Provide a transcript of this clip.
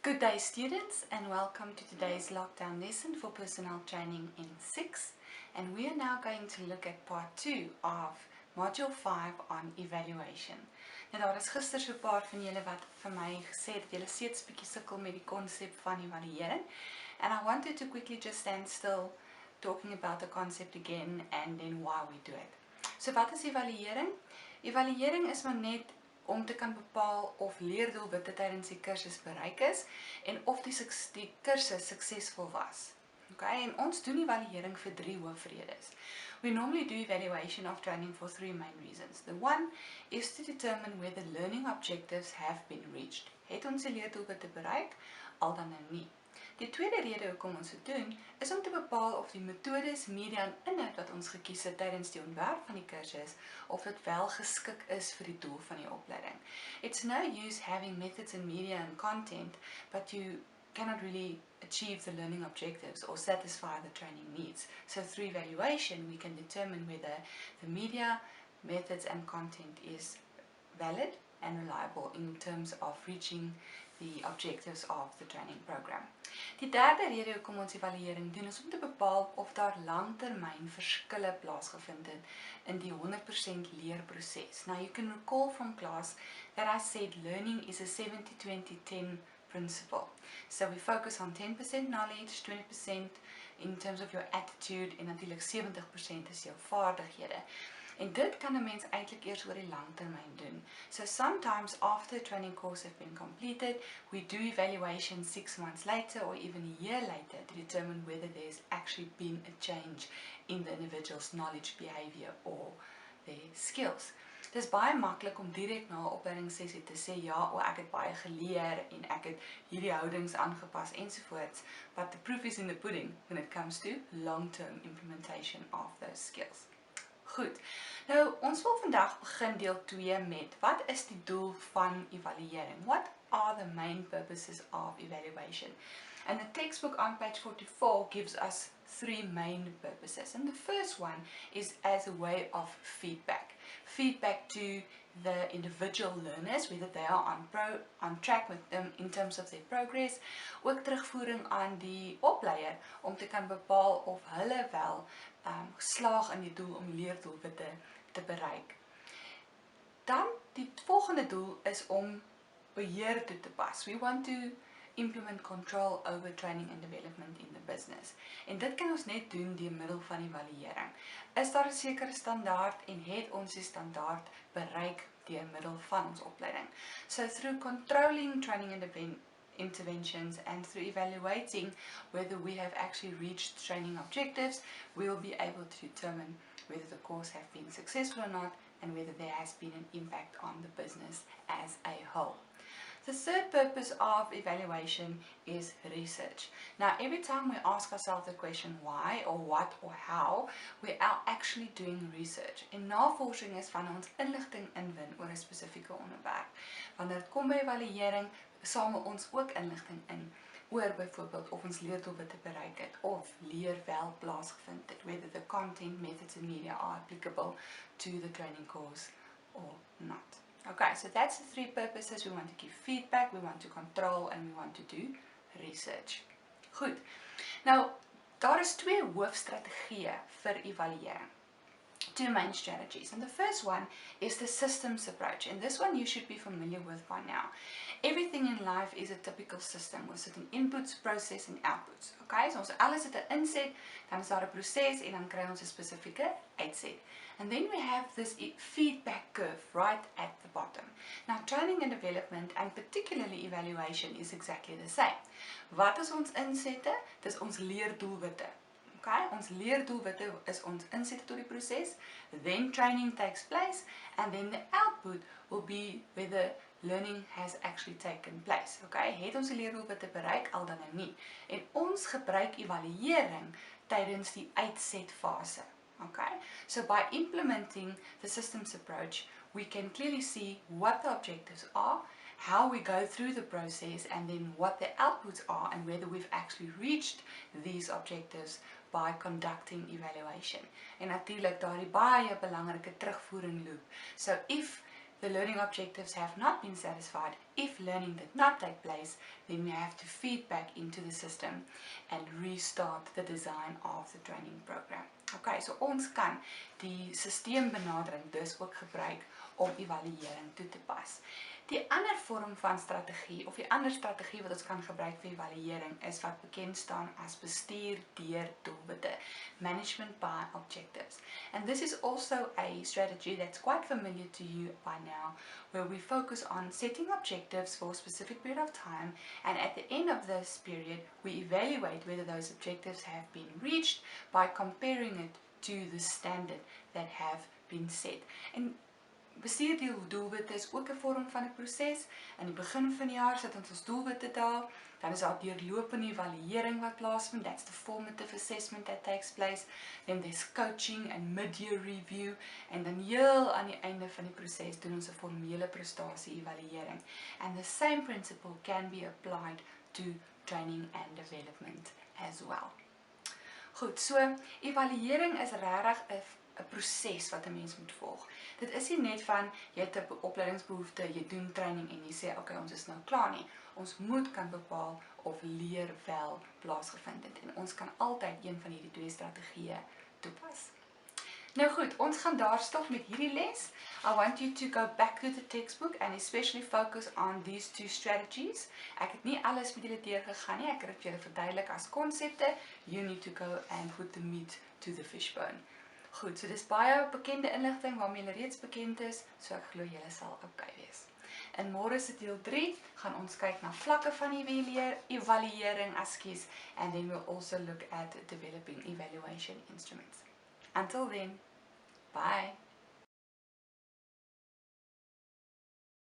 Good day students, and welcome to today's lockdown lesson for personal training in 6, and we are now going to look at part 2 of module 5 on evaluation. Nou daar is gister so 'n paar van julle wat vir my gesê het dat julle steeds bietjie sukkel met die konsep van evaluering, and I wanted to quickly just stand still talking about the concept again and then why we do it. So wat is evaluering? Evaluering is maar net om te kan bepaal of leerdoelwitte tydens die kursus bereik is en of die kursus suksesvol was. Okay, en ons doen evaluering vir 3 hoofredes. We normally do evaluation of training for 3 main reasons. The one is to determine whether learning objectives have been reached. Het ons die leerdoelwitte bereik, al dan nou nie. Die tweede rede hoekom ons dit doen, is om te bepaal of die metodes, media en inhoud wat ons gekies het tydens die ontwerp van die kursus, of dit wel geskik is vir die doel van die opleiding. It's no use having methods and media and content, but you cannot really achieve the learning objectives or satisfy the training needs. So through evaluation, we can determine whether the media, methods and content is valid and reliable in terms of reaching the objectives of the training program. Die derde rede hoekom ons evaluering doen is om te bepaal of daar langtermyn verskille plaasgevind het in die 100% leerproses. Now you can recall from class that I said learning is a 70-20-10 principle. So we focus on 10% knowledge, 20% in terms of your attitude en natuurlik 70% is jou vaardighede. En dit kan 'n mens eintlik eers oor die langtermyn doen. So sometimes after a training course have been completed, we do evaluation 6 months later or even a year later to determine whether there's actually been a change in the individual's knowledge, behavior or their skills. Dit is baie maklik om direk na 'n opleidingssessie te sê ja, ek het baie geleer en ek het hierdie houdings aangepas ensovoorts, but the proof is in the pudding when it comes to long-term implementation of those skills. Goed, nou ons wil vandag begin deel 2 met wat is die doel van evaluering? What are the main purposes of evaluation? And the textbook on page 44 gives us 3 main purposes. And the first one is as a way of feedback. Feedback to the individual learners, whether they are on track with them in terms of their progress, ook terugvoering aan die opleier om te kan bepaal of hulle wel slaag in die doel om leerdoelwitte te bereik. Dan die volgende doel is om beheer toe te pas. We want to implement control over training and development in the business. En dit kan ons net doen deur middel van evaluering. Is daar 'n sekere standaard en het ons die standaard bereik deur middel van ons opleiding? So through controlling training and interventions and through evaluating whether we have actually reached training objectives, we will be able to determine whether the course has been successful or not and whether there has been an impact on the business as a whole. The third purpose of evaluation is research. Now, every time we ask ourselves the question why or what or how, we are actually doing research. En navorsing is van ons inligting inwin oor 'n spesifieke onderwerp. Wanneer dit kom by evaluering, samel ons ook inligting in oor byvoorbeeld of ons leerdoelwitte bereik het of leer wel plaasgevind het, whether the content, methods and media are applicable to the training course or not. Okay, so that's the 3 purposes. We want to give feedback, we want to control, and we want to do research. Goed. Nou, daar is 2 hoofstrategieë vir evaluering. 2 main strategies. And the first one is the systems approach. And this one you should be familiar with by now. Everything in life is a typical system with certain inputs, process and outputs. Okay, so as alles het 'n inset, dan is daar 'n proses en dan kry ons 'n spesifieke uitset. And then we have this feedback curve right at the bottom. Now, training and development, and particularly evaluation, is exactly the same. Wat is ons insette? Dis ons leerdoelwitte. Okay, ons leerdoelwitte is ons insette tot die proses, then training takes place, and then the output will be whether learning has actually taken place. Okay, het ons die leerdoelwitte bereik, al dan nou nie. En ons gebruik evaluering tydens die uitsetfase. Okay, so by implementing the systems approach, we can clearly see what the objectives are, how we go through the process, and then what the outputs are and whether we've actually reached these objectives by conducting evaluation. En natuurlik daardie baie belangrike terugvoering loop. So if the learning objectives have not been satisfied, if learning did not take place, then we have to feed back into the system and restart the design of the training program. Okay, so ons kan die systeembenadering dus ook gebruik om evaluering toe te pas. Die ander vorm van strategie, of die ander strategie wat ons kan gebruik vir evaluering, is wat bekend staan as bestuur deur doelwitte, management by objectives. And this is also a strategy that's quite familiar to you by now, where we focus on setting objectives for a specific period of time, and at the end of this period, we evaluate whether those objectives have been reached by comparing it to the standard that have been set. And bestuur deur doelwitte is ook 'n vorm van 'n proses. Aan die begin van die jaar sit ons doelwitte daar, dan is daar deurlopende evaluering wat plaasvind. That's the formative assessment that takes place. Then there's coaching and mid-year review, en dan heel aan die einde van die proses doen ons 'n formele prestasie evaluering. And the same principle can be applied to training and development as well. Goed, so evaluering is regtig 'n proses wat 'n mens moet volg. Dit is nie net van, jy het 'n opleidingsbehoefte, jy doen training en jy sê, okay, ons is nou klaar nie. Ons moet kan bepaal of leer wel plaasgevind het, en ons kan altyd een van hierdie twee strategieë toepas. Nou goed, ons gaan daar stop met hierdie les. I want you to go back to the textbook and especially focus on these two strategies. Ek het nie alles met julle deurgegaan nie, ek het dit vir julle verduidelik as konsepte. You need to go and put the meat to the fishbone. Goed, so dis baie bekende inligting waarmee julle reeds bekend is, so ek glo julle sal okay wees. In môre se deel 3 gaan ons kyk na vlakke van evaluering, and then we'll also look at developing evaluation instruments. Until then,